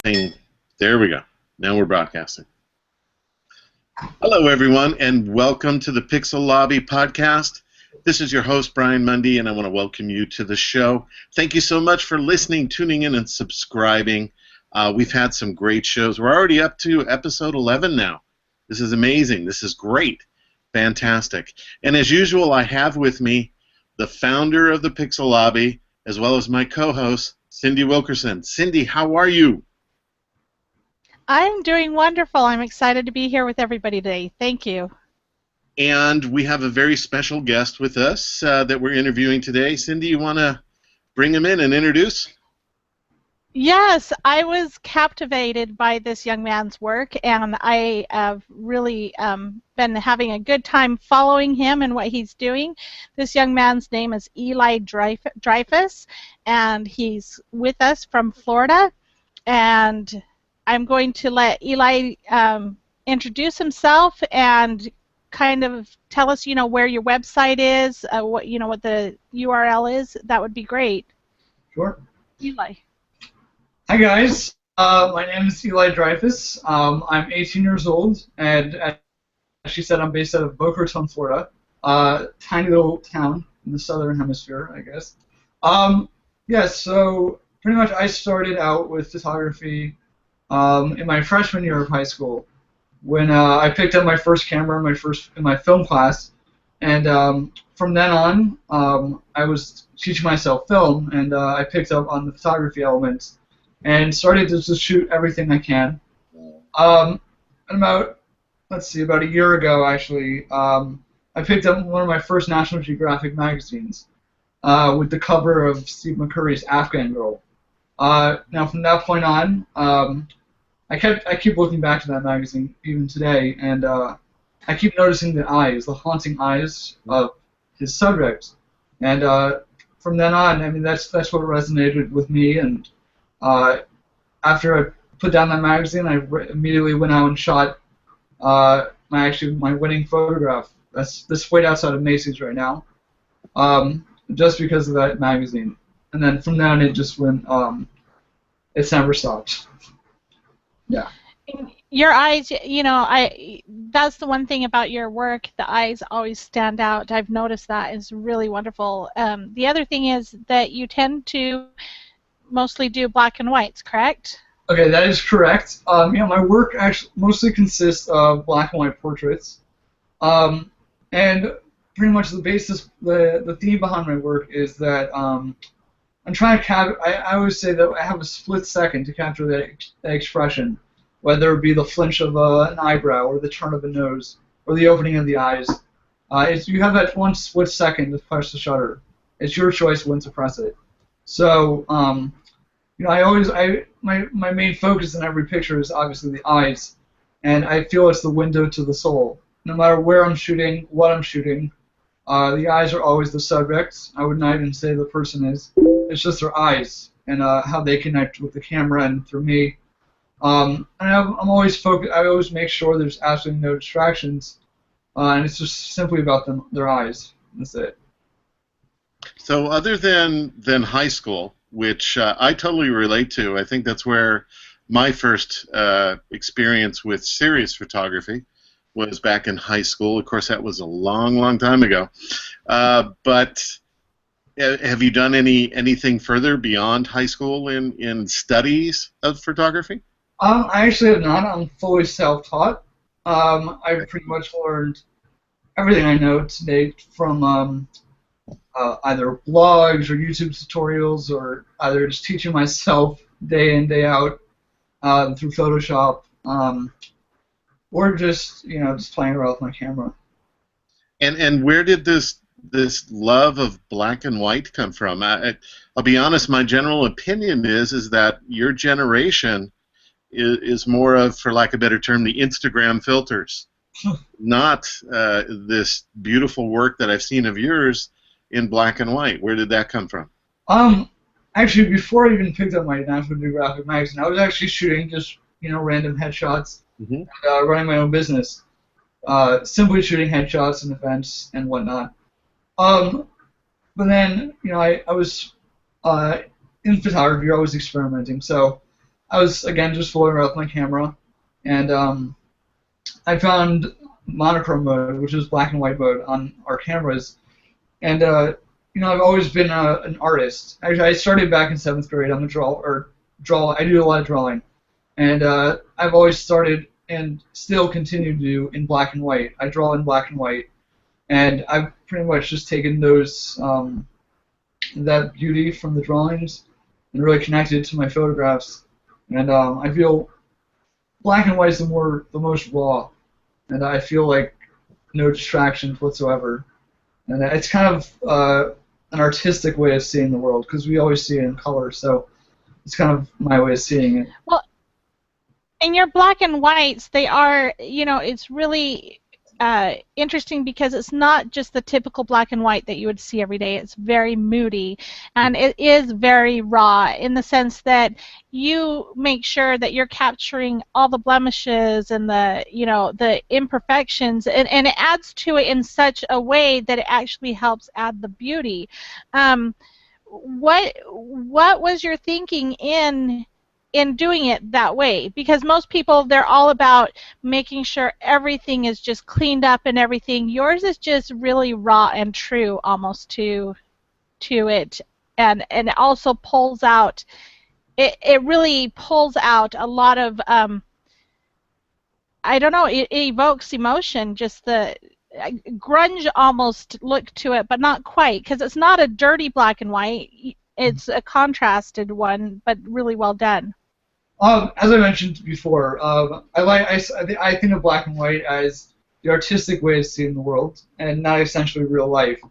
There we go. Now we're broadcasting. Hello, everyone, and welcome to the pixeLobby podcast. This is your host, Brian Mundy, and I want to welcome you to the show. Thank you so much for listening, tuning in, and subscribing. We've had some great shows. We're already up to episode 11 now. This is amazing. This is great. Fantastic. And as usual, I have with me the founder of the pixeLobby, as well as my co-host, Cindy Wilkerson. Cindy, how are you? I'm doing wonderful. I'm excited to be here with everybody today. Thank you. And we have a very special guest with us that we're interviewing today. Cindy, you want to bring him in and introduce? Yes, I was captivated by this young man's work, and I have really been having a good time following him and what he's doing. This young man's name is Eli Dreyfus, and he's with us from Florida. And I'm going to let Eli introduce himself and kind of tell us, where your website is, what the URL is. That would be great. Sure. Eli. Hi guys, my name is Eli Dreyfus. I'm 18 years old, and as she said, I'm based out of Boca Raton, Florida, tiny little town in the southern hemisphere, I guess. So pretty much I started out with photography in my freshman year of high school when I picked up my first camera in my film class, and from then on I was teaching myself film, and I picked up on the photography elements and started to just shoot everything I can. And about a year ago, actually, I picked up one of my first National Geographic magazines with the cover of Steve McCurry's Afghan Girl. Now, from that point on, I keep looking back to that magazine even today, and I keep noticing the haunting eyes of his subject. And from then on, I mean, that's what resonated with me, and after I put down that magazine, I immediately went out and shot my winning photograph. That's displayed outside of Macy's right now, just because of that magazine. And then from then it just went. It's never stopped. Yeah. Your eyes, that's the one thing about your work. The eyes always stand out. I've noticed that. It's really wonderful. The other thing is that you tend to mostly do black and whites, correct? Okay, that is correct. My work actually mostly consists of black and white portraits, and pretty much the theme behind my work is that I'm trying to I always say that I have a split second to capture that expression, whether it be the flinch of an eyebrow or the turn of a nose or the opening of the eyes. You have that one split second to press the shutter. It's your choice when to press it. So, my main focus in every picture is obviously the eyes, and I feel it's the window to the soul. No matter where I'm shooting, what I'm shooting, the eyes are always the subject. I would not even say the person is. It's just their eyes and how they connect with the camera and through me. And I'm always focused. I always make sure there's absolutely no distractions, and it's just simply about their eyes. That's it. So other than high school, which I totally relate to, I think that's where my first experience with serious photography was back in high school. Of course, that was a long, long time ago. But have you done anything further beyond high school in studies of photography? I actually have not. I'm fully self-taught. I've pretty much learned everything I know to date from either blogs or YouTube tutorials, or either just teaching myself day in, day out through Photoshop, or just playing around with my camera. And where did this love of black and white come from? I'll be honest. My general opinion is that your generation is more of, for lack of a better term, the Instagram filters, not this beautiful work that I've seen of yours in black and white. Where did that come from? Actually, before I even picked up my National Geographic magazine, I was actually shooting just random headshots, and running my own business, simply shooting headshots and events and whatnot. But then I was in photography, I was experimenting, so I was again just fooling around with my camera, and I found monochrome mode, which is black and white mode on our cameras, and I've always been an artist. Actually, I started back in 7th grade. I'm a draw. I do a lot of drawing, and I've always started and still continue to do in black and white. I draw in black and white, and I've pretty much just taken those that beauty from the drawings and really connected it to my photographs. And I feel black and white is the most raw, and I feel like no distractions whatsoever. And it's kind of an artistic way of seeing the world, because we always see it in color, so it's kind of my way of seeing it. Well, in your black and whites, they are, it's really interesting because it's not just the typical black and white that you would see every day. It's very moody, and it is very raw in the sense that you make sure that you're capturing all the blemishes and the imperfections, and it adds to it in such a way that it actually helps add the beauty. What was your thinking in doing it that way? Because most people, they're all about making sure everything is just cleaned up and everything. Yours is just really raw and true almost to it, and it also pulls out, it really pulls out a lot of, I don't know, it evokes emotion, just the grunge almost look to it, but not quite, because it's not a dirty black and white. It's a contrasted one, but really well done. As I mentioned before, I think of black and white as the artistic way of seeing the world, and not essentially real life.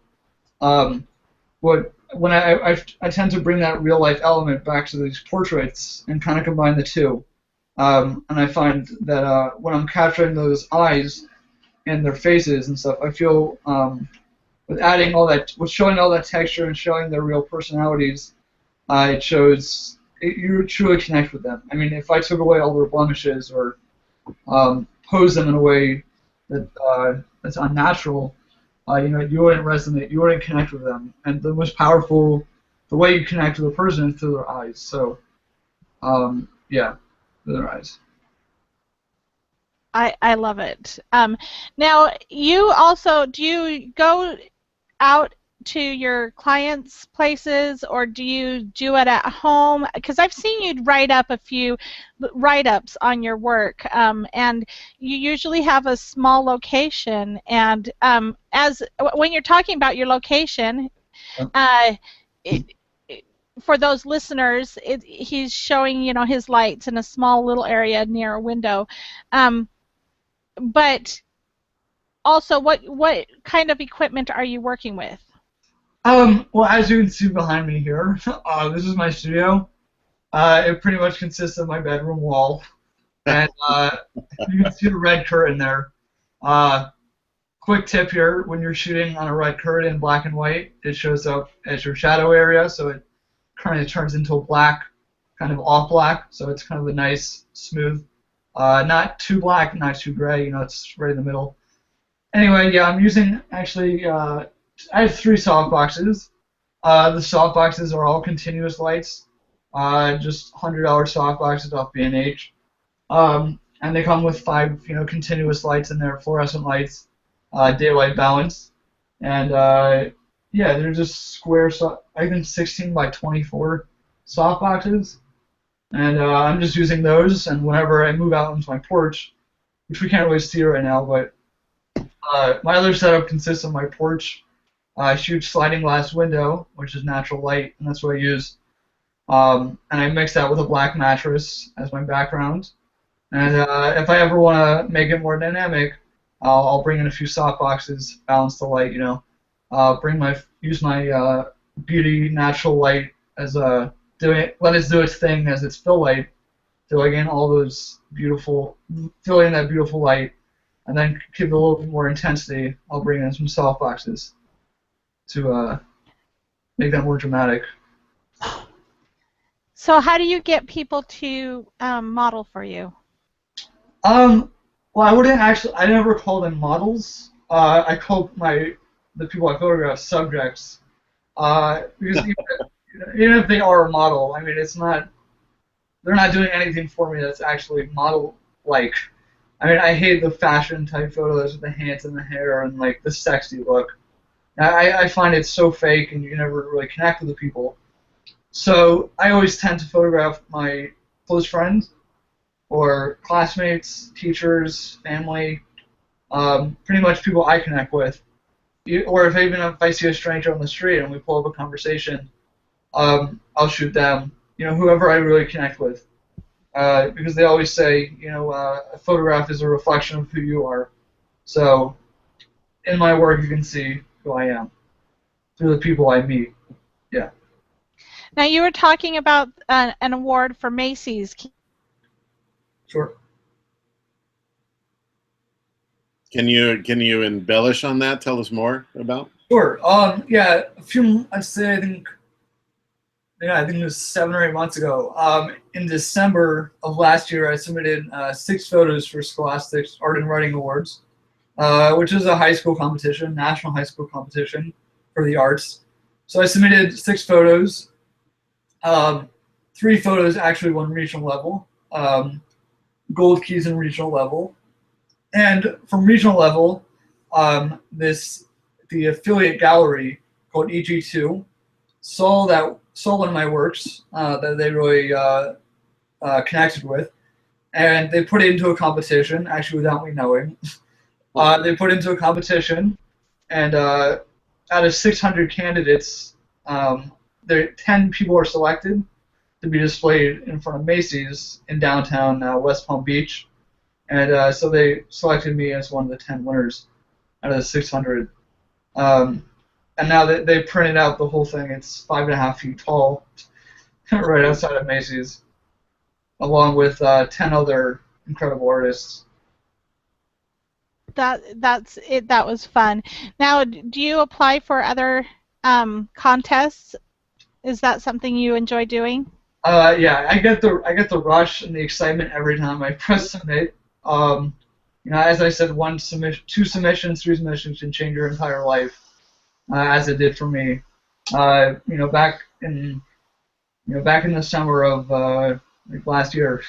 I tend to bring that real life element back to these portraits and kind of combine the two. And I find that when I'm capturing those eyes and their faces and stuff, I feel with adding all that, with showing all that texture and showing their real personalities, it shows. You truly connect with them. I mean, if I took away all their blemishes or pose them in a way that's unnatural, you wouldn't resonate. You wouldn't connect with them. And the most powerful, the way you connect with a person is through their eyes. So, yeah, through their eyes. I love it. Now, you also, do you go out to your clients' places, or do you do it at home? Because I've seen you write up a few write-ups on your work, and you usually have a small location. And when you're talking about your location, for those listeners, he's showing his lights in a small little area near a window. But also, what kind of equipment are you working with? Well, as you can see behind me here, this is my studio. It pretty much consists of my bedroom wall, and you can see the red curtain there. Quick tip here: when you're shooting on a red curtain in black and white, it shows up as your shadow area, so it kind of turns into a black, kind of off black, so it's kind of a nice, smooth, not too black, not too gray. It's right in the middle. Anyway, yeah, I'm using actually. I have 3 softboxes. The softboxes are all continuous lights, just $100 softboxes off B&H, and they come with 5, continuous lights in there, fluorescent lights, daylight balance, and yeah, they're just square. I think 16 by 24 softboxes, and I'm just using those. And whenever I move out onto my porch, which we can't really see right now, but my other setup consists of my porch. I shoot sliding glass window, which is natural light, and that's what I use. And I mix that with a black mattress as my background. And if I ever want to make it more dynamic, I'll bring in a few softboxes, balance the light. Use my beauty natural light as let it do its thing as its fill light, filling in all those filling in that beautiful light, and then give it a little bit more intensity. I'll bring in some softboxes to make that more dramatic. So how do you get people to model for you? Well, I never call them models. I call the people I photograph subjects. Because even if they are a model, I mean, it's not they're not doing anything for me that's actually model-like. I mean, I hate the fashion-type photos with the hands and the hair and, like, the sexy look. I find it so fake, and you never really connect with the people. So I always tend to photograph my close friends or classmates, teachers, family, pretty much people I connect with. Or even if I see a stranger on the street and we pull up a conversation, I'll shoot them. You know, whoever I really connect with, because they always say, you know, a photograph is a reflection of who you are. So in my work, you can see who I am through the people I meet. Yeah. Now, you were talking about an award for Macy's. Sure. Can you embellish on that? Tell us more about. Sure. Yeah. I'd say I think it was 7 or 8 months ago. In December of last year, I submitted 6 photos for Scholastic's Art and Writing Awards, which is a high school competition, national high school competition for the arts. So I submitted 6 photos. 3 photos actually won regional level, gold keys in regional level. And from regional level, the affiliate gallery called EG2 saw one of my works that they really connected with, and they put it into a competition, actually without me knowing. They put it into a competition, and out of 600 candidates, 10 people are selected to be displayed in front of Macy's in downtown West Palm Beach. And so they selected me as one of the 10 winners out of the 600. And now they printed out the whole thing. It's 5.5 feet tall, right outside of Macy's, along with 10 other incredible artists. That's it. That was fun. Now, do you apply for other contests? Is that something you enjoy doing? Yeah, I get the rush and the excitement every time I press submit. You know, as I said, 2 submissions, 3 submissions can change your entire life, as it did for me. You know, back in the summer of like last year,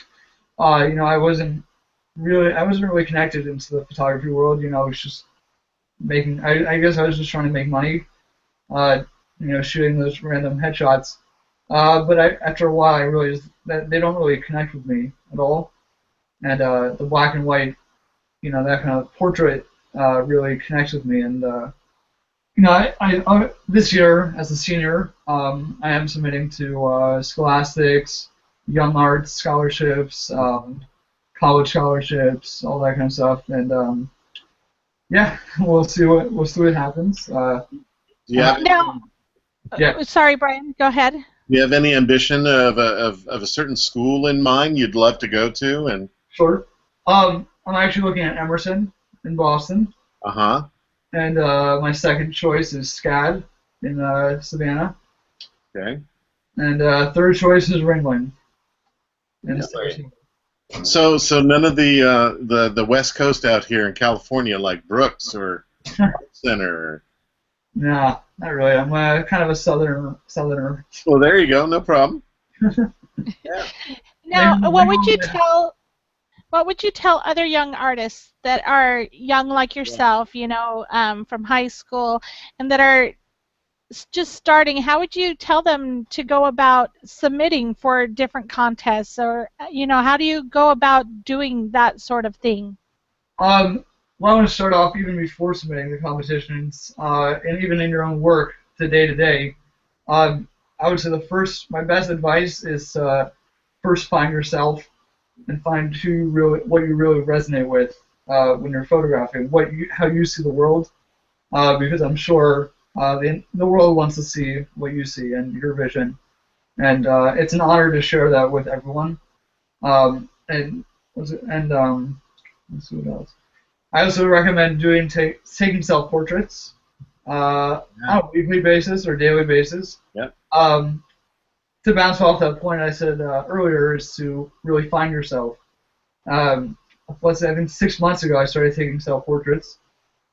you know, I wasn't really connected into the photography world. You know, I was just making. I guess I was just trying to make money. You know, shooting those random headshots. But after a while, I realized that they don't really connect with me at all. And the black and white, you know, that kind of portrait really connects with me. And you know, I this year as a senior, I am submitting to Scholastics, Young Arts scholarships, college scholarships, all that kind of stuff. And yeah, we'll see what happens. Yeah. Now, Yeah. Sorry, Brian. Go ahead. Do you have any ambition of a certain school in mind you'd love to go to? And Sure. I'm actually looking at Emerson in Boston. uh-huh. And my second choice is SCAD in Savannah. Okay. And third choice is Ringling. In Yeah. So none of the West Coast out here in California, like Brooks or Center. Nah, not really. I'm kind of a southerner. Well, there you go. No problem. Yeah. Now, what would you tell other young artists that are young like yourself, you know, from high school, and that are just starting? How would you tell them to go about submitting for different contests, or you know, how do you go about doing that sort of thing? Well, I want to start off even before submitting the competitions, and even in your own work, to day to day. I would say my best advice is first find yourself and find what you really resonate with when you're photographing, how you see the world, because I'm sure the world wants to see what you see and your vision, and it's an honor to share that with everyone. Let's see what else. I also recommend taking self-portraits on a weekly basis or daily basis. Yeah. To bounce off that point I said earlier, is to really find yourself. Let's say I think 6 months ago I started taking self-portraits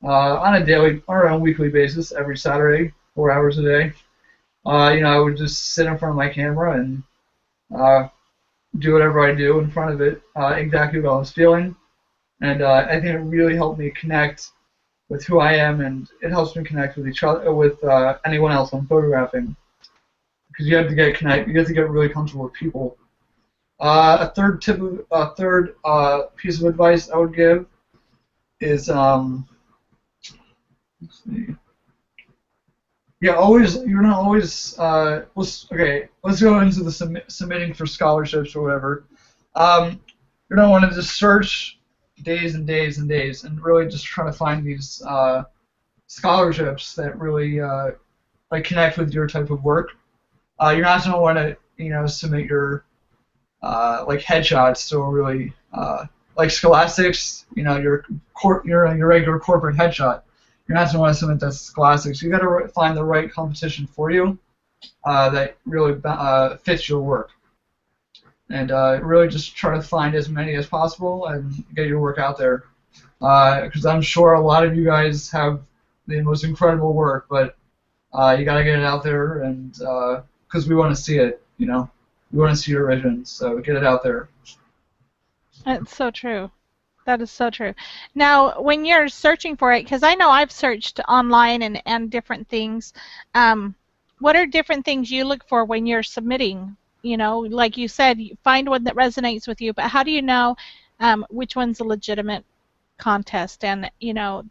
on a daily or on a weekly basis every Saturday, 4 hours a day. You know, I would just sit in front of my camera and do whatever I do in front of it, exactly what I was feeling. And I think it really helped me connect with who I am, and it helps me connect with each other, with anyone else I'm photographing, because you have to you have to get really comfortable with people. A third piece of advice I would give is, let's see. Yeah, you're not always, okay, let's go into the submitting for scholarships or whatever. You don't want to just search days and days and days and really just try to find these scholarships that really like connect with your type of work. You're not going to want to, submit your like headshots to really like Scholastics, your regular corporate headshot. You're not going to want to submit that to Scholastics. You got to find the right competition for you that really fits your work, and really just try to find as many as possible and get your work out there. Because I'm sure a lot of you guys have the most incredible work, but you got to get it out there, and because we want to see it, we want to see your vision, so get it out there. That's so true. That is so true. Now, when you're searching for it, because I know I've searched online and different things, what are different things you look for when you're submitting? Like you said, you find one that resonates with you, but how do you know which one's a legitimate contest? And,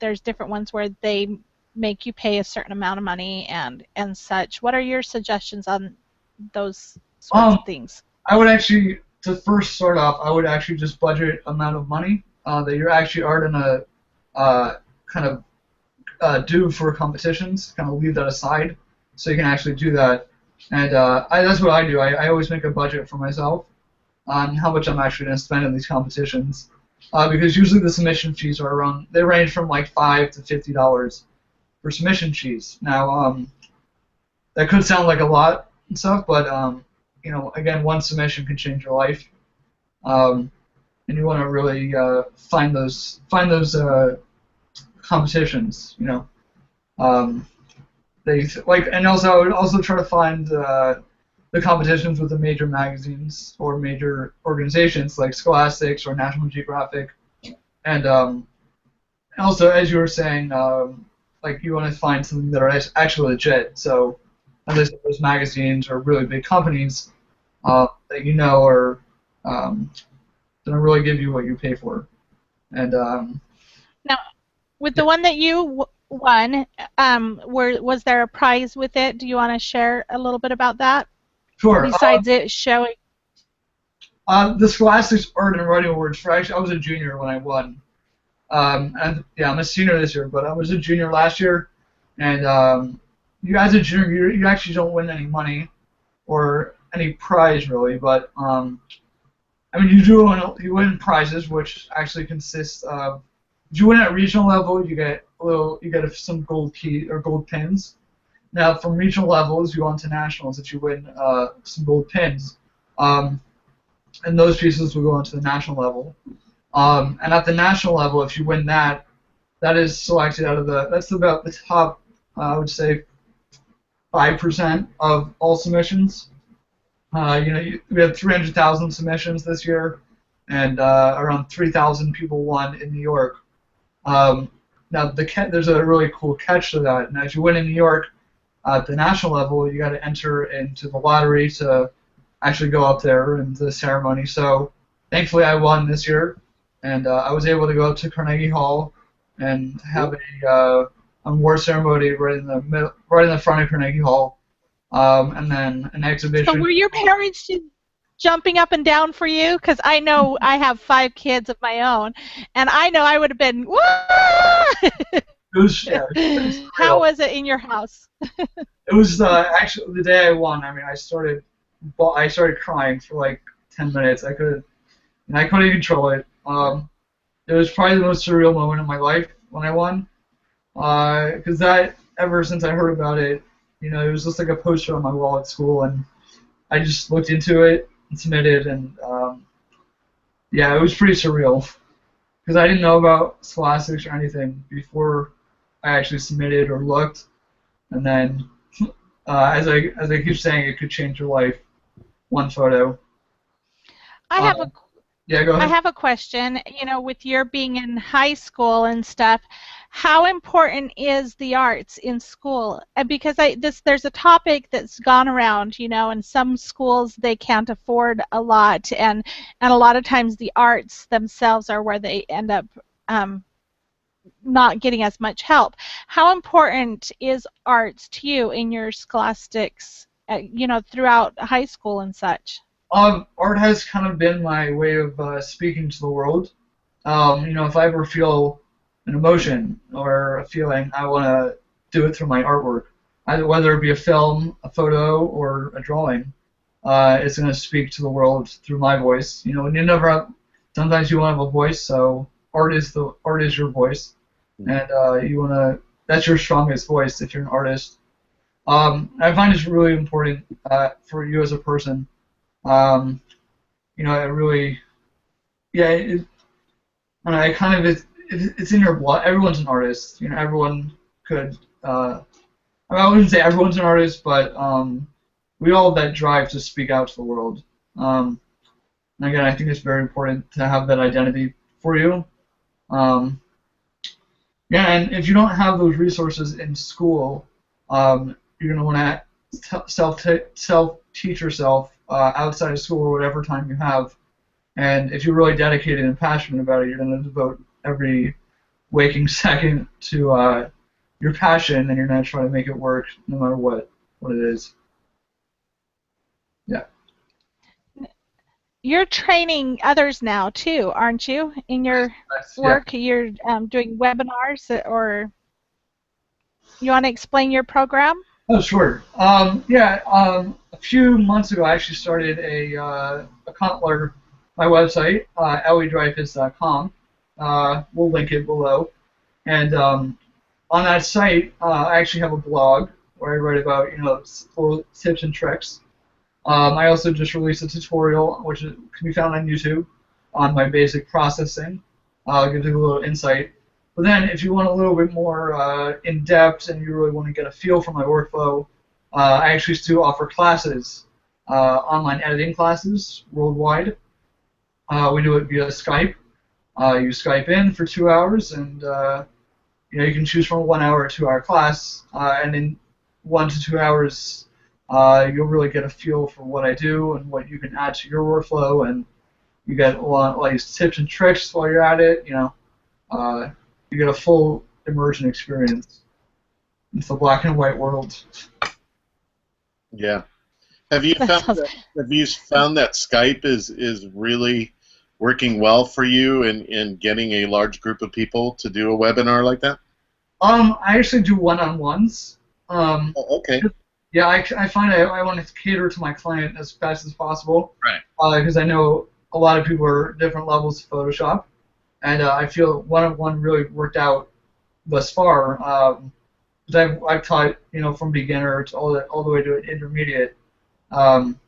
there's different ones where they make you pay a certain amount of money and such. What are your suggestions on those sorts of things? I would actually, to first start off, I would actually just budget amount of money that you actually are going to kind of do for competitions, kind of leave that aside so you can actually do that. And that's what I do. I always make a budget for myself on how much I'm actually going to spend in these competitions, because usually the submission fees they range from like $5 to $50 for submission fees. Now, that could sound like a lot and stuff, but again, one submission can change your life, and you want to really find those competitions. And also I would also try to find the competitions with the major magazines or major organizations like Scholastics or National Geographic, and also, as you were saying, like you want to find something that are actually legit. So, at least those magazines or really big companies that are going to really give you what you pay for. And now, with the one that you won, was there a prize with it? Do you want to share a little bit about that? Sure. Besides it showing. The Scholastics Art and Writing Awards, I was a junior when I won. And yeah, I'm a senior this year, but I was a junior last year. And you as a junior, you actually don't win any money or any prize really, but you win prizes, which actually consists of, if you win at regional level, you get some gold key or gold pins. Now, from regional levels, you go on to nationals that you win some gold pins, and those pieces will go on to the national level. And at the national level, if you win that, that is selected out of that's about the top, I would say, 5% of all submissions. We had 300,000 submissions this year, and around 3,000 people won in New York. Now, there's a really cool catch to that. And as you win in New York at the national level, you got to enter into the lottery to actually go up there and the ceremony. So, thankfully, I won this year, and I was able to go up to Carnegie Hall and have a award ceremony right in the front of Carnegie Hall. And then an exhibition. So were your parents just jumping up and down for you? Because I know I have 5 kids of my own, and I know I would have been, whoa! How was it in your house? It was actually the day I won. I mean, I started crying for like 10 minutes. I couldn't control it. It was probably the most surreal moment of my life when I won, because ever since I heard about it, it was just like a poster on my wall at school, and I just looked into it and submitted, and yeah, it was pretty surreal, because I didn't know about Scholastics or anything before I actually submitted or looked, and then as I keep saying, it could change your life, one photo. I have a Yeah, go I ahead. have a question. You know, with your being in high school and stuff, how important is the arts in school? And because there's a topic that's gone around, you know, and some schools they can't afford a lot, and a lot of times the arts themselves are where they end up um, not getting as much help. How important is arts to you in your scholastics, you know, throughout high school and such? Art has kind of been my way of speaking to the world. You know, if I ever feel an emotion or a feeling, I want to do it through my artwork. Either whether it be a film, a photo, or a drawing, it's going to speak to the world through my voice. You know, and you never have. Sometimes you want to have a voice, so art is your voice, and you want to. That's your strongest voice if you're an artist. I find it's really important for you as a person. Um, you know, it really, yeah, and I kind of it's in your blood. Everyone's an artist. You know, everyone could. I mean, I wouldn't say everyone's an artist, but we all have that drive to speak out to the world. And again, I think it's very important to have that identity for you. Um, yeah, and if you don't have those resources in school, you're gonna want to self teach yourself outside of school or whatever time you have. And if you're really dedicated and passionate about it, you're going to devote every waking second to your passion, and you're going to try to make it work no matter what it is. Yeah. You're training others now too, aren't you? In your Yeah. work, you're doing webinars, or you want to explain your program? Oh, sure. Yeah. A few months ago, I actually started my website, elliedreyfus.com. We'll link it below. And on that site, I actually have a blog where I write about, you know, little tips and tricks. I also just released a tutorial, can be found on YouTube, on my basic processing. Gives you a little insight. But then, if you want a little bit more in depth and you really want to get a feel for my workflow, I actually still offer classes, online editing classes worldwide. We do it via Skype. You Skype in for 2 hours, and you know, you can choose from a 1 hour or 2 hour class, and in 1 to 2 hours, you'll really get a feel for what I do and what you can add to your workflow, and you get a lot of these tips and tricks while you're at it. You know, you get a full immersion experience into the black and white world. Yeah. Have you found that Skype is really working well for you in getting a large group of people to do a webinar like that? I actually do one-on-ones. Oh, okay. Yeah, I find I want to cater to my client as fast as possible. Right. Because I know a lot of people are different levels of Photoshop, and I feel one-on-one really worked out thus far. Because I've taught, you know, from beginner to all the way to intermediate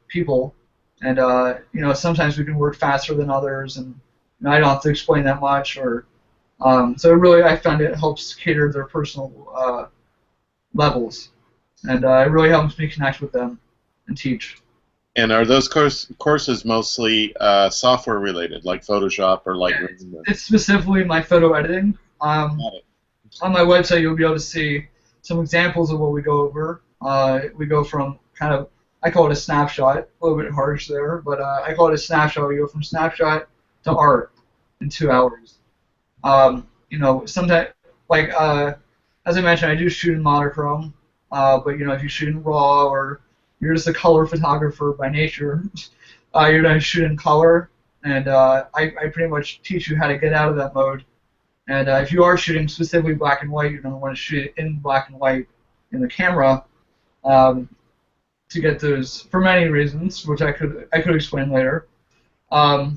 people, and you know, sometimes we can work faster than others, and you know, I don't have to explain that much, or so really I found it helps cater their personal levels, and it really helps me connect with them and teach. And are those courses mostly software related, like Photoshop or Lightroom? It's specifically my photo editing. On my website, you'll be able to see some examples of what we go over. We go from kind of, I call it a snapshot, a little bit harsh there, but I call it a snapshot. We go from snapshot to art in 2 hours. You know, sometimes, like, as I mentioned, I do shoot in monochrome, but, you know, if you shoot in RAW or you're just a color photographer by nature, you're going to shoot in color, and I pretty much teach you how to get out of that mode. And if you are shooting specifically black and white, you're going to want to shoot it in black and white in the camera to get those, for many reasons, which I could explain later. Yeah,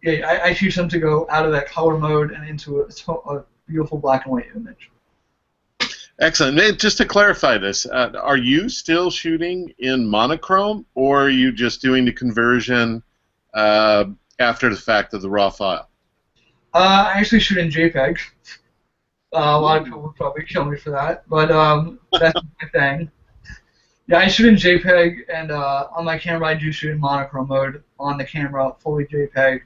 I teach them to go out of that color mode and into a beautiful black and white image. Excellent. And just to clarify this, are you still shooting in monochrome, or are you just doing the conversion after the fact of the raw file? I actually shoot in JPEG. A lot of people would probably kill me for that, but that's my thing. Yeah, I shoot in JPEG, and on my camera I do shoot in monochrome mode on the camera, fully JPEG,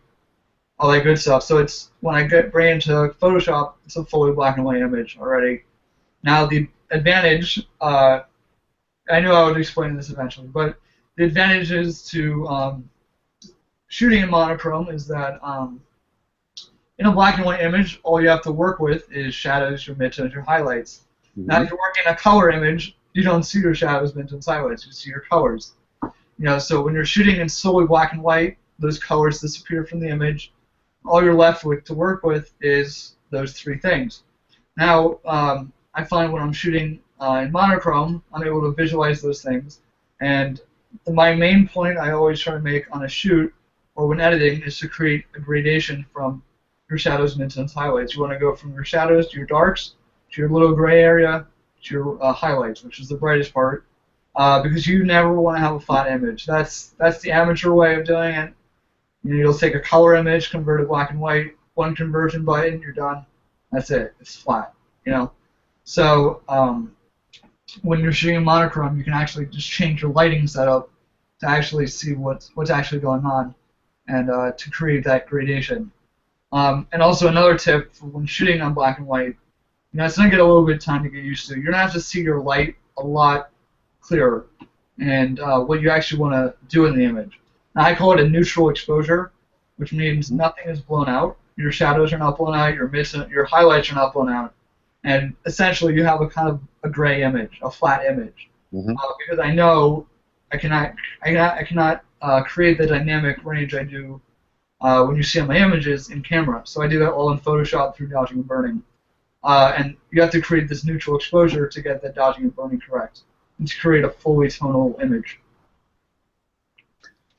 all that good stuff. So it's when I bring it into Photoshop, it's a fully black and white image already. Now the advantage, I knew I would explain this eventually, but the advantages to shooting in monochrome is that in a black and white image, all you have to work with is shadows, your midtones, your highlights. Now, if you're working in a color image, you don't see your shadows, midtones, highlights. You see your colors. So when you're shooting in solely black and white, those colors disappear from the image. All you're left with to work with is those three things. Now, I find when I'm shooting in monochrome, I'm able to visualize those things. And my main point I always try to make on a shoot or when editing is to create a gradation from your shadows, midtones, highlights. You want to go from your shadows to your darks, to your little gray area, to your highlights, which is the brightest part, because you never want to have a flat image. That's the amateur way of doing it. You'll take a color image, convert it black and white, one conversion button, you're done. That's it. It's flat. So when you're shooting in monochrome, you can actually just change your lighting setup to actually see what's actually going on and to create that gradation. And also another tip for when shooting on black and white, it's going to get a little bit of time to get used to. You're going to have to see your light a lot clearer and what you actually want to do in the image. Now, I call it a neutral exposure, which means nothing is blown out. Your shadows are not blown out. Your highlights are not blown out. And essentially, you have a kind of a gray image, a flat image. Because I know I cannot create the dynamic range I do when you see on my images in camera. So I do that all in Photoshop through dodging and burning. And you have to create this neutral exposure to get that dodging and burning correct, and to create a fully tonal image.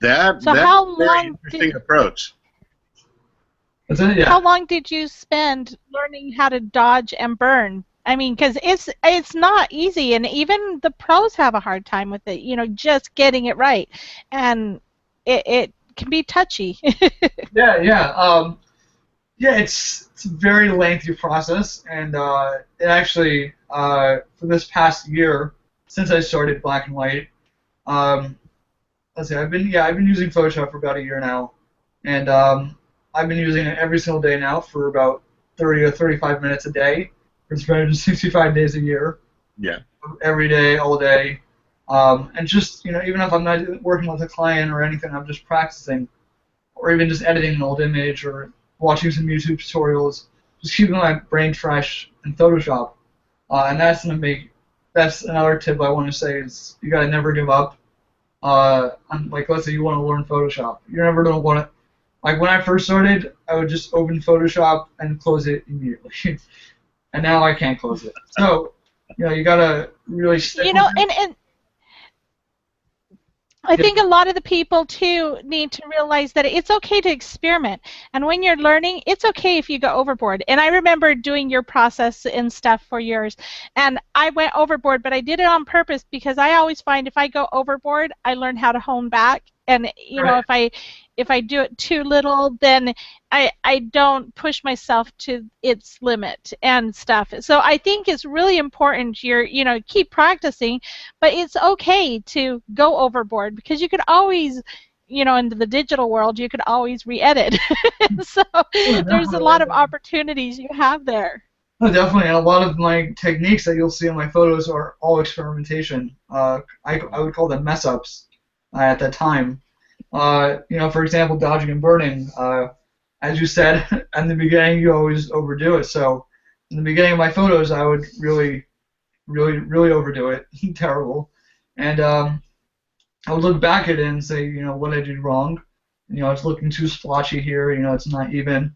That's a very interesting approach. Yeah. How long did you spend learning how to dodge and burn? I mean, because it's not easy, and even the pros have a hard time with it. Just getting it right, and it can be touchy. Yeah. It's a very lengthy process, and it actually for this past year, since I started black and white, let's see, I've been using Photoshop for about a year now, and I've been using it every single day now for about 30 or 35 minutes a day for 365 days a year. Yeah. Every day, all day, and just even if I'm not working with a client or anything, I'm just practicing, or even just editing an old image or watching some YouTube tutorials, just keeping my brain fresh in Photoshop. And that's another tip I want to say is you gotta never give up. Let's say you want to learn Photoshop, you're never gonna want to. Like when I first started, I would just open Photoshop and close it immediately, and now I can't close it. So you gotta really stick. And I think a lot of the people, too, need to realize that it's okay to experiment. And when you're learning, it's okay if you go overboard. And I remember doing your process and stuff for yours. And I went overboard, but I did it on purpose because I always find if I go overboard, I learn how to hone back. And, if I do it too little, then I don't push myself to its limit and stuff. So I think it's really important keep practicing, but it's okay to go overboard because you could always, in the digital world, you could always re-edit. So there's a lot of opportunities you have there. Oh, definitely, and a lot of my techniques that you'll see in my photos are all experimentation. I would call them mess-ups at that time. For example, dodging and burning. As you said in the beginning, you always overdo it. So in the beginning of my photos, I would really, really, really overdo it. Terrible. And I would look back at it and say, what I did wrong. It's looking too splotchy here. It's not even.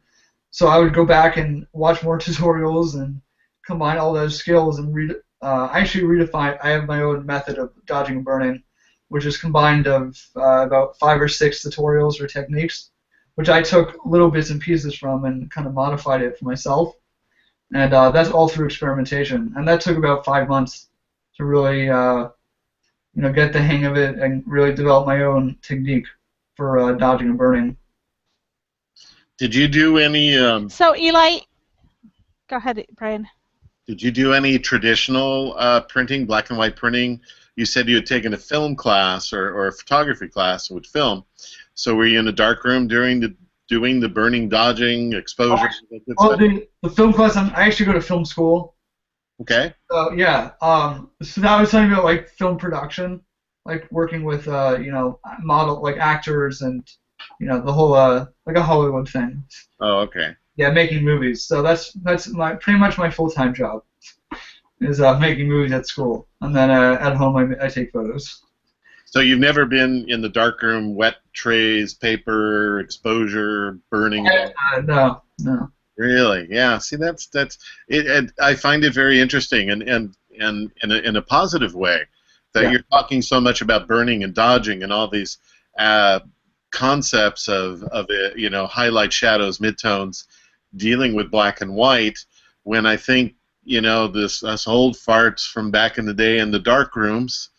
So I would go back and watch more tutorials and combine all those skills and actually redefine. I have my own method of dodging and burning, which is combined of about 5 or 6 tutorials or techniques, which I took little bits and pieces from and kind of modified it for myself. And that's all through experimentation. And that took about 5 months to really get the hang of it and really develop my own technique for dodging and burning. Did you do any... So, Eli, go ahead, Brian. Did you do any traditional printing, black and white printing, you said you had taken a film class or a photography class with film. So were you in a dark room doing the burning, dodging, exposure? Oh, the film class, I actually go to film school. Okay. Yeah. So that was something about like film production, like working with model like actors and the whole like a Hollywood thing. Oh, okay. Yeah, making movies. So that's pretty much my full-time job is making movies at school, and then at home I take photos. So you've never been in the darkroom, wet trays, paper, exposure, burning? No, no. Really? Yeah. See, that's it. And I find it very interesting, and in a positive way, that you're talking so much about burning and dodging and all these concepts of highlight, shadows, midtones, dealing with black and white. When I think us old farts from back in the day in the dark rooms.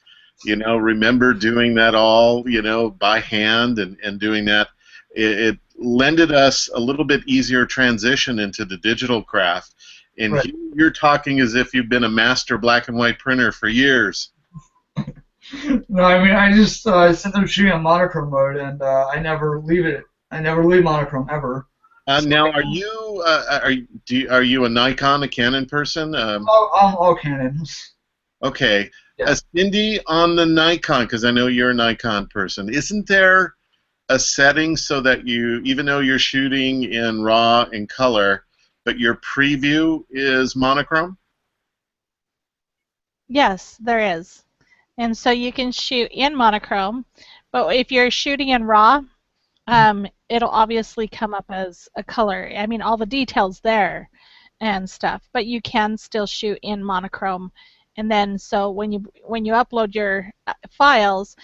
Remember doing that all, by hand and doing that. It lended us a little bit easier transition into the digital craft. And right. You're talking as if you've been a master black and white printer for years. No, I mean, I just since I'm shooting on monochrome mode, and I never leave it. I never leave monochrome ever. Now, are you a Nikon, a Canon person? All Canons. Okay. Yeah. Cindy, on the Nikon, because I know you're a Nikon person, isn't there a setting so that even though you're shooting in RAW and color, but your preview is monochrome? Yes, there is. And so you can shoot in monochrome, but if you're shooting in RAW, it'll obviously come up as a color. I mean, all the details there and stuff, but you can still shoot in monochrome. And then, so when you upload your files,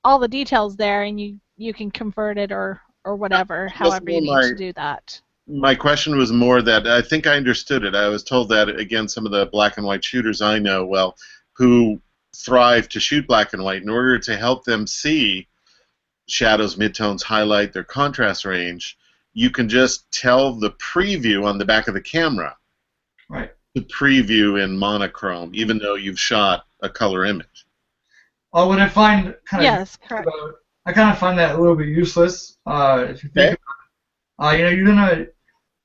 all the details there, and you can convert it or whatever, however you need to do that. My question was more that I think I understood it. I was told that, again, some of the black and white shooters I know, who thrive to shoot black and white, in order to help them see shadows, midtones, highlight, their contrast range, you can just tell the preview on the back of the camera. Right. The preview in monochrome, even though you've shot a color image. Oh, what I find correct. I kind of find that a little bit useless. If you think about it, you're gonna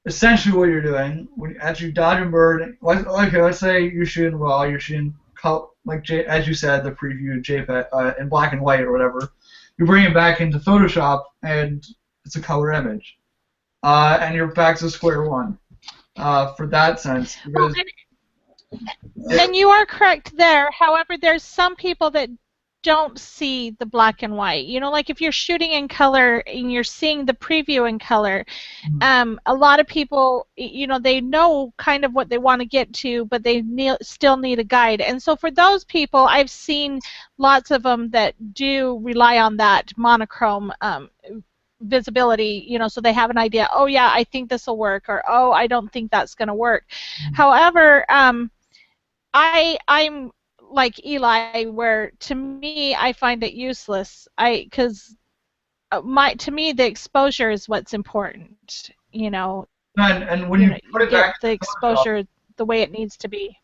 essentially what you're doing as you dodge and burn. Okay, let's say you're shooting RAW, you're shooting as you said, the preview JPEG in black and white or whatever. You bring it back into Photoshop and it's a color image, and you're back to square one. For that sense. Because and you are correct there. However, there's some people that don't see the black and white. Like if you're shooting in color and you're seeing the preview in color, a lot of people, they know kind of what they want to get to, but they still need a guide. And so for those people, I've seen lots of them that do rely on that monochrome visibility, so they have an idea, oh yeah, I think this will work, or oh, I don't think that's going to work. However, I'm like Eli, where to me I find it useless. Because to me the exposure is what's important. And when you put it back, the exposure the way it needs to be.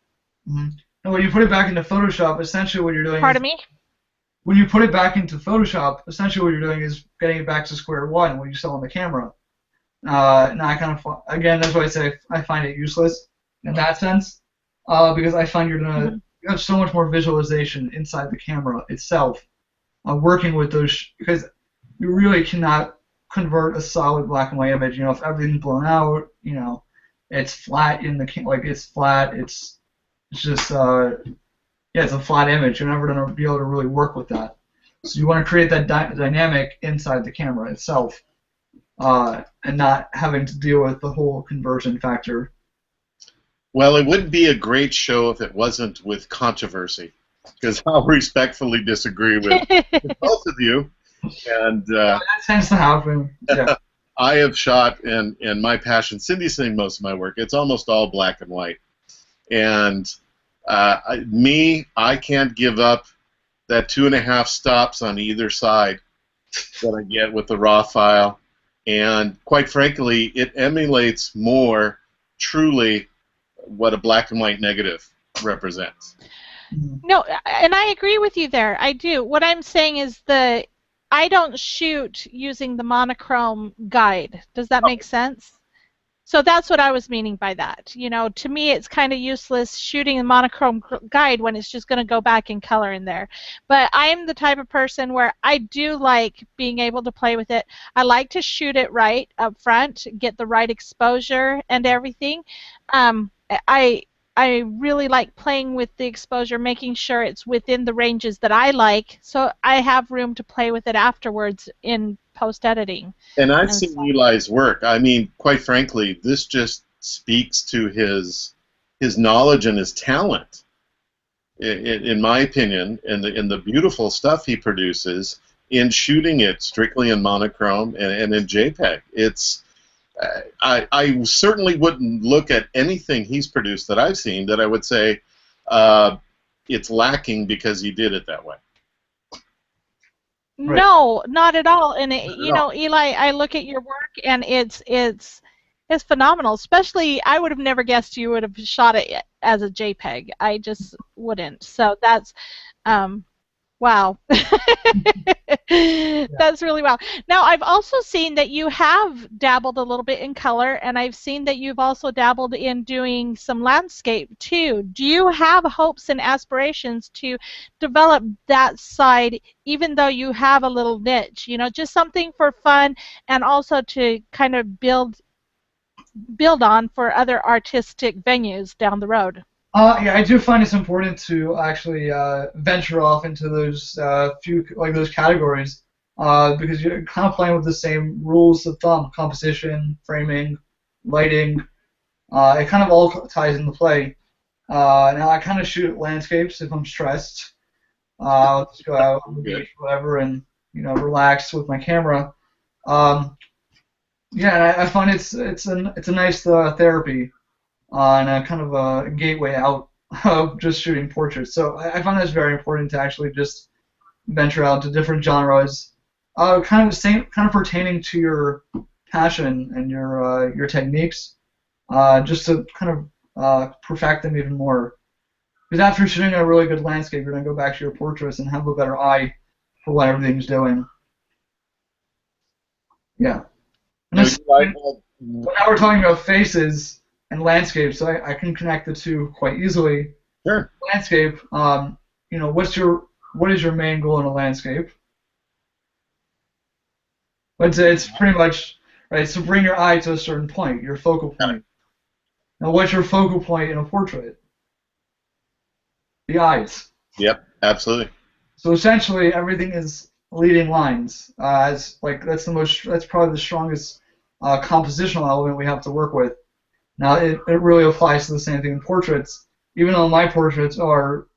And when you put it back into Photoshop, essentially what you're doing. Pardon me? When you put it back into Photoshop, essentially what you're doing is getting it back to square one when you still on the camera. And I kind of, again, that's why I say I find it useless in that sense, because I find you have so much more visualization inside the camera itself, working with those, because you really cannot convert a solid black and white image. If everything's blown out, it's flat in the it's flat. It's just it's a flat image. You're never going to be able to really work with that. So you want to create that dynamic inside the camera itself, and not having to deal with the whole conversion factor. Well, it wouldn't be a great show if it wasn't with controversy, because I'll respectfully disagree with both of you. And that tends to happen. Yeah. I have shot, and my passion, Cindy's seen most of my work, it's almost all black and white. And I can't give up that 2.5 stops on either side that I get with the RAW file. And quite frankly, it emulates more truly what a black and white negative represents. No, and I agree with you there. I do. What I'm saying is I don't shoot using the monochrome guide. Does that make sense? So that's what I was meaning by that. You know, to me, it's kind of useless shooting a monochrome guide when it's just going to go back in color in there. But I'm the type of person where I do like being able to play with it. I like to shoot it right up front, get the right exposure and everything. Um, I I really like playing with the exposure, making sure it's within the ranges that I like, so I have room to play with it afterwards in post editing. And I've And seen so, Eli's work. I mean, quite frankly, this just speaks to his knowledge and his talent, in my opinion, and the beautiful stuff he produces in shooting it strictly in monochrome and in JPEG. It's I certainly wouldn't look at anything he's produced that I've seen that I would say it's lacking because he did it that way. Right. no, not at all. And Not you at all. know, Eli, I look at your work and it's phenomenal. Especially, I would have never guessed you would have shot it as a JPEG. I just wouldn't. So that's wow. That's really wow. Now, I've also seen that you have dabbled a little bit in color, and I've seen that you've also dabbled in doing some landscape too. Do you have hopes and aspirations to develop that side, even though you have a little niche? You know, just something for fun, and also to kind of build on for other artistic venues down the road. Yeah, I do find it's important to actually venture off into those those categories because you're kind of playing with the same rules of thumb: composition, framing, lighting. It kind of all ties into play. Now I kind of shoot landscapes if I'm stressed. I'll just go out on the Good. beach, whatever, and relax with my camera. Um, yeah, and I find it's a nice therapy and a kind of a gateway out of just shooting portraits. So I find that's very important to actually just venture out to different genres, kind of pertaining to your passion and your techniques, just to kind of perfect them even more. Because after shooting a really good landscape, you're gonna go back to your portraits and have a better eye for what everything's doing. Yeah. And Now, this, Eli, now we're talking about faces and landscape, so I can connect the two quite easily. sure. Landscape, what is your main goal in a landscape? It's pretty much right. So bring your eye to a certain point, your focal point. Now, what's your focal point in a portrait? The eyes. Yep, absolutely. So essentially, everything is leading lines. That's probably the strongest compositional element we have to work with. Now, it really applies to the same thing in portraits. Even though my portraits are,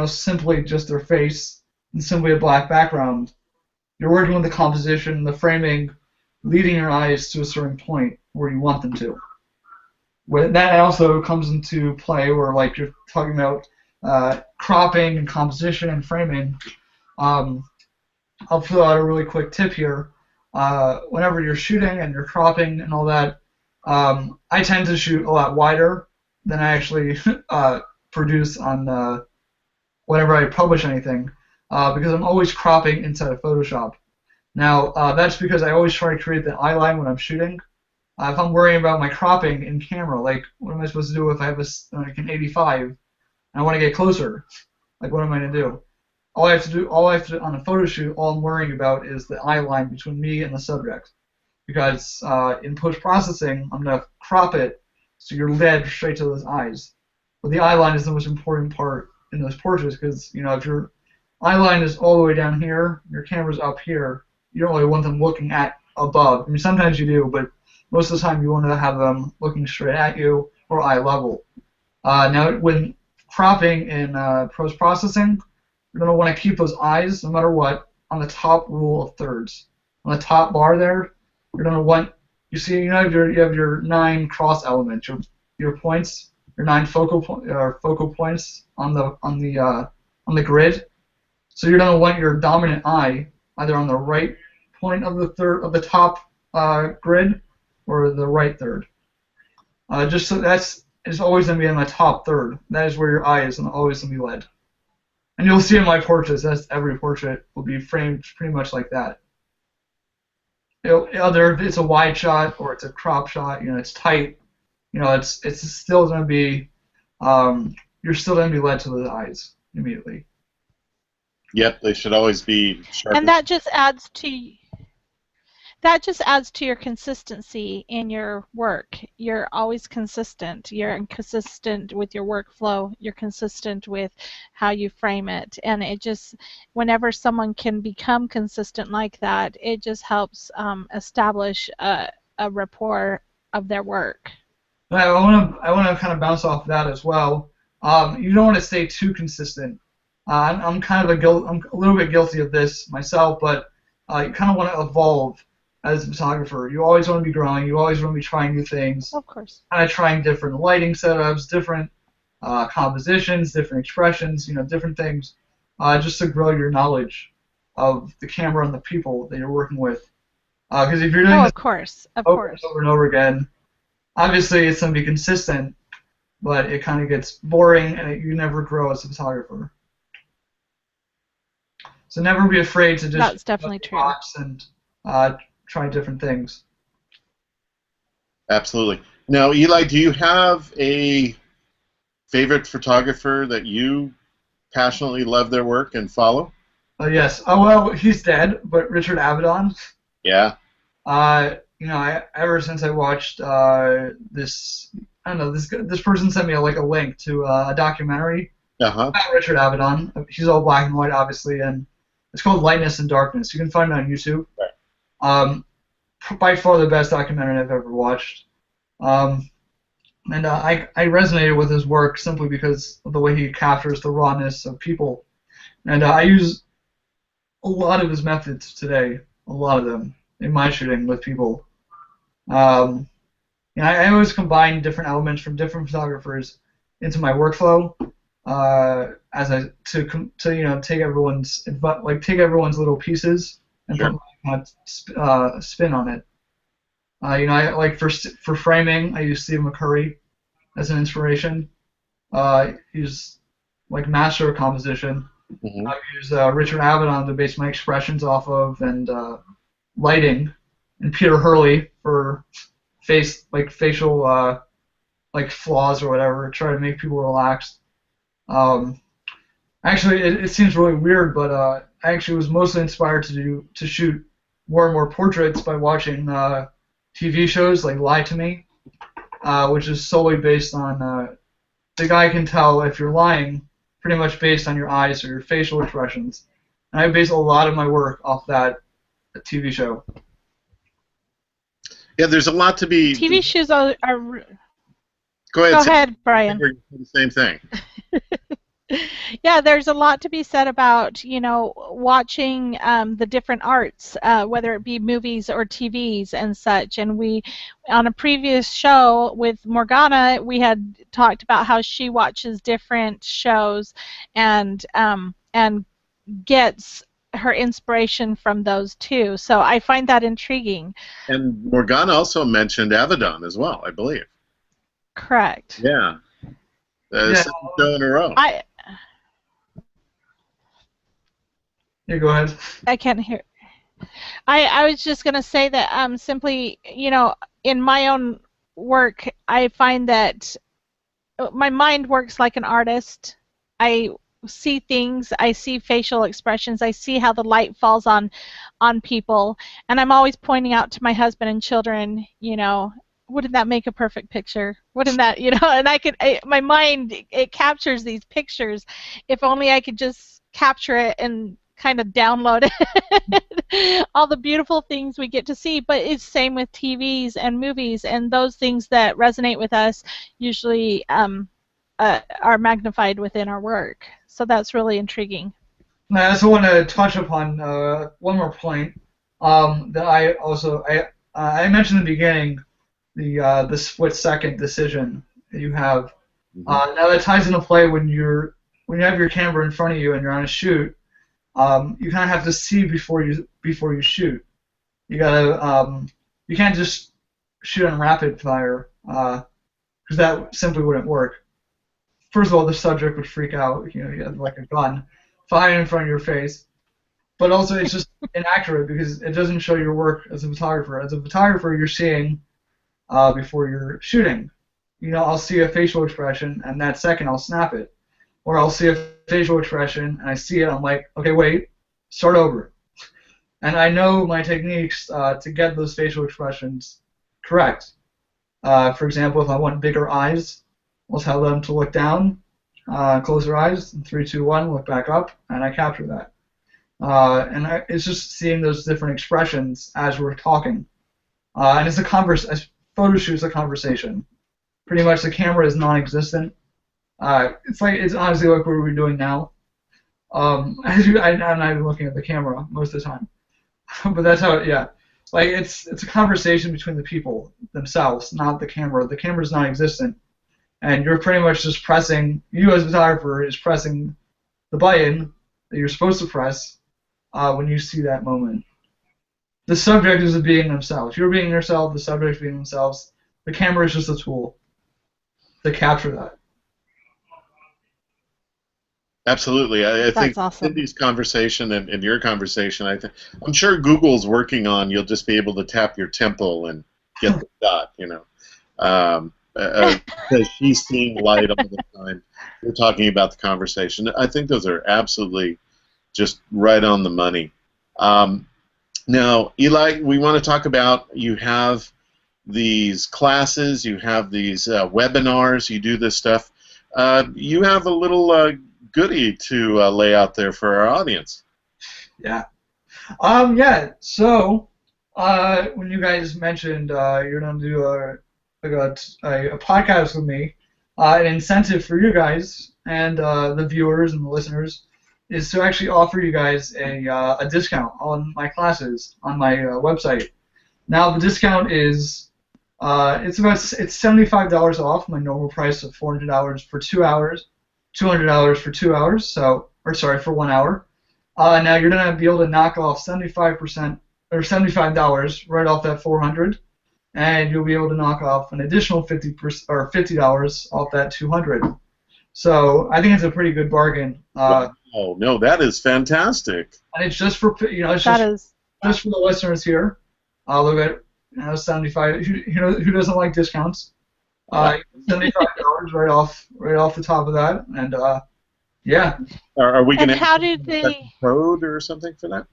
simply just their face and simply a black background, you're working with the composition, the framing, leading your eyes to a certain point where you want them to. That also comes into play where, like, you're talking about cropping and composition and framing. I'll throw out a really quick tip here. Whenever you're shooting and you're cropping and all that, I tend to shoot a lot wider than I actually produce on whenever I publish anything, because I'm always cropping inside of Photoshop. Now, that's because I always try to create the eye line when I'm shooting. If I'm worrying about my cropping in camera, like, what am I supposed to do if I have an 85 and I want to get closer? Like, what am I going to do? All I have to do on a photo shoot, all I'm worrying about is the eye line between me and the subject. Because in post-processing, I'm going to crop it so you're led straight to those eyes. But the eye line is the most important part in those portraits because, if your eye line is all the way down here, your camera's up here, you don't really want them looking at above. I mean, sometimes you do, but most of the time you want to have them looking straight at you or eye level. Now, when cropping in post-processing, you're going to want to keep those eyes, no matter what, on the top rule of thirds. On the top bar there, you're going to want, you have your 9 cross elements, your points, your 9 focal points on the grid. So you're going to want your dominant eye either on the right point of the top grid or the right third. Just so it's always going to be in the top third. That is where your eye is and always going to be led. And you'll see in my portraits, that's every portrait will be framed pretty much like that. Either if it's a wide shot or it's a crop shot, it's tight. It's still going to be, you're still going to be led to the eyes immediately. Yep, they should always be sharp. And that just adds to your consistency in your work. You're always consistent. You're consistent with your workflow. You're consistent with how you frame it. And it just, whenever someone can become consistent like that, it just helps establish a rapport of their work. I want to kind of bounce off that as well. You don't want to stay too consistent. I'm kind of I'm a little bit guilty of this myself, but you kind of want to evolve as a photographer. You always want to be growing. You always want to be trying new things. Of course. Kind of trying different lighting setups, different compositions, different expressions, different things, just to grow your knowledge of the camera and the people that you're working with. Because if you're doing this over and over again, obviously it's going to be consistent, but it kind of gets boring and you never grow as a photographer. So never be afraid to just That's definitely true. And try different things. Absolutely. Now, Eli, do you have a favorite photographer that you passionately love their work and follow? Yes. Oh, well, he's dead, but Richard Avedon. Yeah. Ever since I watched this, I don't know, this person sent me a link to a documentary about Richard Avedon. He's all black and white, obviously, and it's called Lightness and Darkness. You can find it on YouTube. Right. By far the best documentary I've ever watched. I resonated with his work simply because of the way he captures the rawness of people. And I use a lot of his methods today, a lot of them, in my shooting with people. I always combine different elements from different photographers into my workflow, take everyone's little pieces and put my spin on it. I like for framing, I use Steve McCurry as an inspiration. He's like master of composition. Mm-hmm. I use Richard Avedon to base my expressions off of, and lighting, and Peter Hurley for facial flaws or whatever, try to make people relaxed. Actually, it seems really weird, but I actually was mostly inspired to shoot more and more portraits by watching TV shows like Lie to Me, which is solely based on the guy can tell if you're lying pretty much based on your eyes or your facial expressions. And I base a lot of my work off that TV show. Yeah, there's a lot to be... TV shows are... Go ahead, Brian. The same thing. Yeah, there's a lot to be said about, watching the different arts, whether it be movies or TVs and such. And we, on a previous show with Morgana, we had talked about how she watches different shows and gets her inspiration from those too. So I find that intriguing. And Morgana also mentioned Avedon as well, I believe. Correct. Yeah. Second show in a row. Yeah, go ahead. I can't hear. I was just going to say that simply, in my own work, I find that my mind works like an artist. I see things, I see facial expressions, I see how the light falls on people, and I'm always pointing out to my husband and children, wouldn't that make a perfect picture? Wouldn't that, and my mind, it captures these pictures. If only I could just capture it and kind of download it. All the beautiful things we get to see, but it's same with TVs and movies, and those things that resonate with us usually are magnified within our work. So that's really intriguing. I also want to touch upon one more point that I mentioned in the beginning, the split-second decision that you have. Mm-hmm. Now that ties into play when you have your camera in front of you and you're on a shoot. You kind of have to see before you shoot. You gotta you can't just shoot on rapid fire because that simply wouldn't work. First of all, the subject would freak out. You had like a gun, fine in front of your face. But also, it's just inaccurate because it doesn't show your work as a photographer. As a photographer, you're seeing before you're shooting. You know, I'll see a facial expression, and that second I'll snap it. Or I'll see a facial expression, and I see it, I'm like, okay, wait, start over. And I know my techniques to get those facial expressions correct. For example, if I want bigger eyes, I'll tell them to look down, close their eyes, and 3, 2, 1, look back up, and I capture that. It's just seeing those different expressions as we're talking. And it's a photo shoot's a conversation. Pretty much the camera is non-existent. It's honestly like what we're doing now. I'm not even looking at the camera most of the time. But that's how, yeah. Like, it's a conversation between the people themselves, not the camera. The camera's non-existent. And you're pretty much just pressing, you as a photographer is pressing the button that you're supposed to press when you see that moment. The subject is being themselves. You're being yourself, the subject is being themselves. The camera is just a tool to capture that. Absolutely. I think awesome. Cindy's conversation and your conversation, I'm sure Google's working on you'll just be able to tap your temple and get the dot, you know. Because she's seeing light all the time. We're talking about the conversation. I think those are absolutely just right on the money. Now, Eli, we want to talk about, you have these classes, you have these webinars, you do this stuff. You have a little goodie to lay out there for our audience. Yeah. Yeah. So, when you guys mentioned you're going to do a podcast with me, an incentive for you guys and the viewers and the listeners is to actually offer you guys a discount on my classes on my website. Now the discount is it's $75 off my normal price of $400 for 2 hours, $200 for 2 hours. For 1 hour. Now you're gonna be able to knock off 75% or $75 right off that $400, and you'll be able to knock off an additional $50 off that $200. So I think it's a pretty good bargain. Oh no, that is fantastic. And it's just for just for the listeners here. Look at 75. Who doesn't like discounts? $75 right off the top of that, and yeah. Are we going to how do they code or something for that?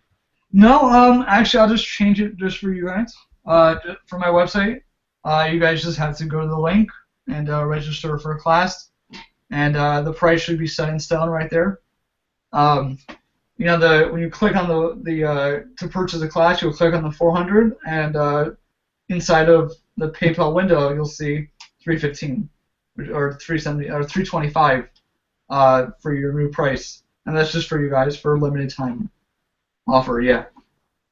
No, actually, I'll just change it just for you guys. For my website, you guys just have to go to the link and register for a class, and the price should be set in stone right there. When you click on the to purchase a class, you'll click on the 400, and inside of the PayPal window, you'll see $315 or $370 or $325 for your new price, and that's just for you guys for a limited time offer. Yeah,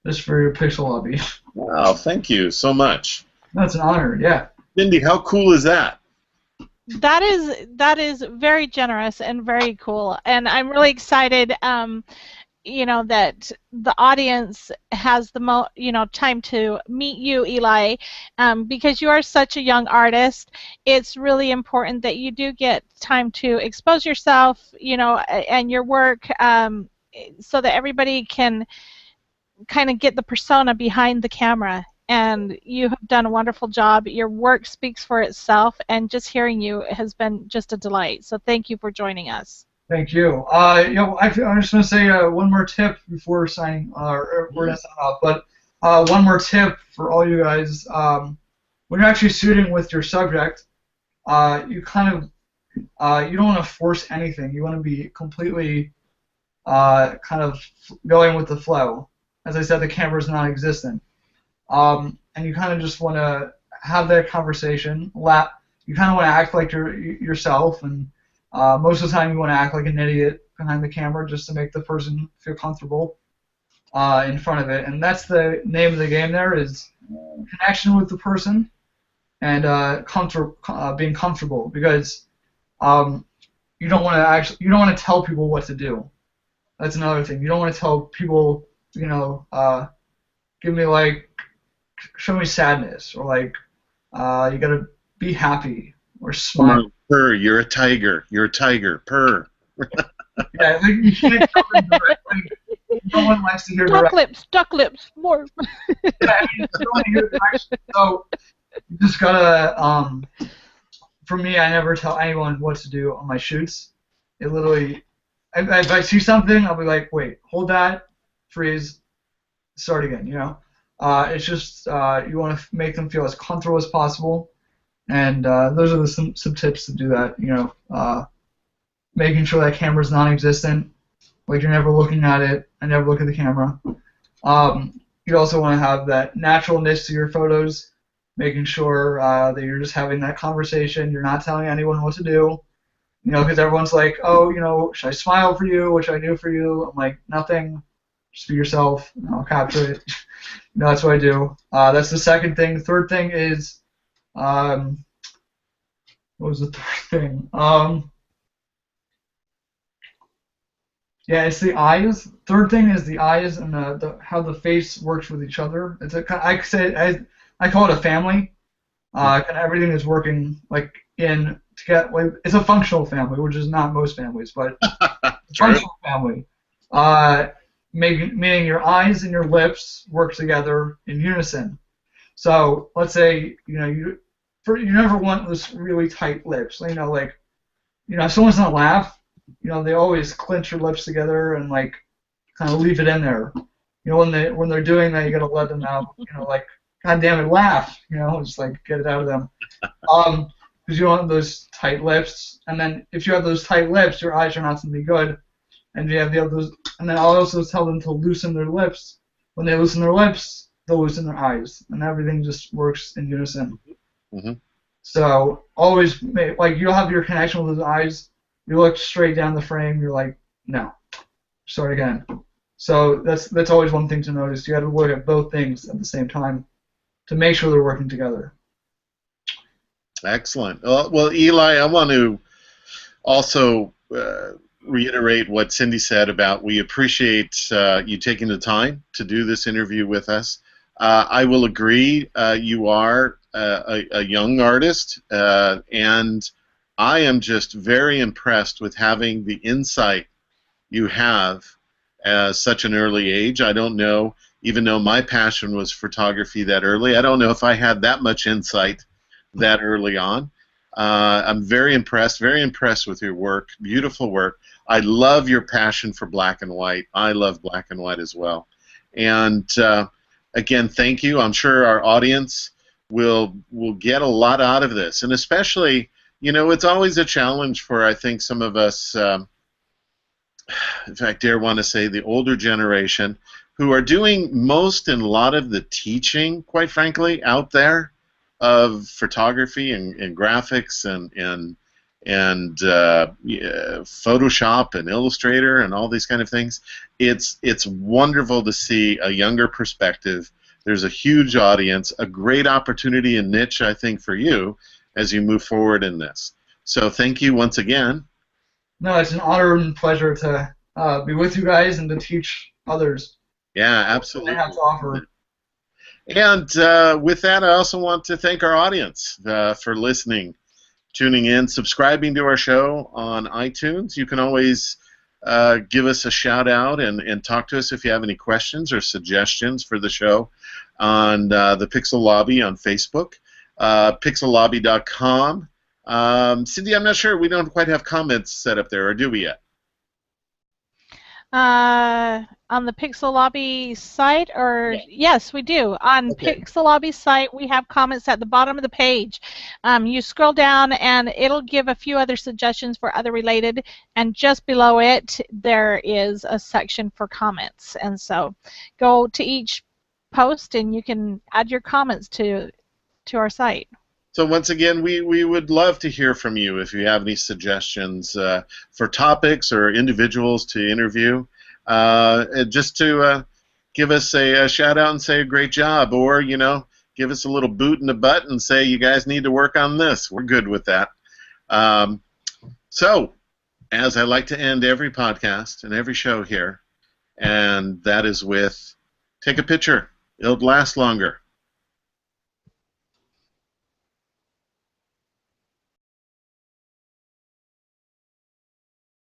just for your pixeLobby. Wow, thank you so much. That's an honor. Yeah. Cindy, how cool is that? That is very generous and very cool, and I'm really excited. That the audience has the time to meet you, Eli, because you are such a young artist. It's really important that you do get time to expose yourself, and your work, so that everybody can kind of get the persona behind the camera. And you have done a wonderful job. Your work speaks for itself, and just hearing you has been just a delight. So thank you for joining us. Thank you. I'm just going to say one more tip before signing, or we're going to sign off. But one more tip for all you guys: when you're actually shooting with your subject, you don't want to force anything. You want to be completely kind of going with the flow. As I said, the camera is non-existent. And you kind of just want to have that conversation. You kind of want to act like yourself, and most of the time you want to act like an idiot behind the camera just to make the person feel comfortable in front of it. And that's the name of the game. There is connection with the person and being comfortable, because you don't want to tell people what to do. That's another thing. You don't want to tell people, show me sadness, or you gotta be happy or smile. Purr, you're a tiger. You're a tiger. Purr. Yeah, like you can't tell them directly. No one likes to hear direction. Duck lips, more. Yeah, I mean, no one hears direction. So you just gotta. For me, I never tell anyone what to do on my shoots. It literally, if I see something, I'll be like, wait, hold that, freeze, start again. It's just you want to make them feel as comfortable as possible, and those are some tips to do that. Making sure that camera's non-existent, like you're never looking at it. I never look at the camera. You also want to have that naturalness to your photos, making sure that you're just having that conversation. You're not telling anyone what to do. Because everyone's like, oh, should I smile for you? What should I do for you? I'm like, nothing. Just be yourself. And I'll capture it. That's what I do. That's the second thing. The third thing is, what was the third thing? Yeah, it's the eyes. Third thing is the eyes and how the face works with each other. I call it a family. Kind of everything is working it's a functional family, which is not most families, but functional family. Meaning your eyes and your lips work together in unison. So let's say you never want those really tight lips. If someone's not laugh, they always clench your lips together and kind of leave it in there. When they're doing that, you gotta let them out. God damn it, laugh. Just get it out of them. Because you don't want those tight lips, and then if you have those tight lips, your eyes are not going to be good. And you have and then I'll also tell them to loosen their lips. When they loosen their lips, they'll loosen their eyes, and everything just works in unison. Mm-hmm. So always you'll have your connection with those eyes. You look straight down the frame. You're like, no, start again. So that's always one thing to notice. You got to look at both things at the same time to make sure they're working together. Excellent. Well, Eli, I want to also reiterate what Cindy said about we appreciate you taking the time to do this interview with us. I will agree. You are a young artist, and I am just very impressed with having the insight you have at such an early age. I don't know, even though my passion was photography that early, I don't know if I had that much insight that early on. I'm very impressed with your work. Beautiful work. I love your passion for black and white. I love black and white as well. And again, thank you. I'm sure our audience will get a lot out of this, and especially, it's always a challenge for, I think, some of us, in fact, dare want to say the older generation, who are doing most and a lot of the teaching, quite frankly, out there of photography and graphics and Photoshop and Illustrator and all these kind of things. It's wonderful to see a younger perspective. There's a huge audience, a great opportunity and niche, I think, for you as you move forward in this. So thank you once again. No, it's an honor and pleasure to be with you guys and to teach others. Yeah, absolutely. What I have to offer. And with that, I also want to thank our audience for listening, tuning in, subscribing to our show on iTunes. You can always give us a shout out and talk to us if you have any questions or suggestions for the show on the Pixel Lobby on Facebook, pixellobby.com. Cindy, I'm not sure. We don't quite have comments set up there, or do we yet? On the pixeLobby site, or yes, we do. On pixeLobby site, we have comments at the bottom of the page. You scroll down, and it'll give a few other suggestions for other related, and just below it, there is a section for comments. And so, go to each post, and you can add your comments to our site. So once again, we would love to hear from you if you have any suggestions for topics or individuals to interview. Just to give us a shout out and say a great job, or give us a little boot in the butt and say you guys need to work on this. We're good with that. So, as I like to end every podcast and every show here, and that is with take a picture. It'll last longer.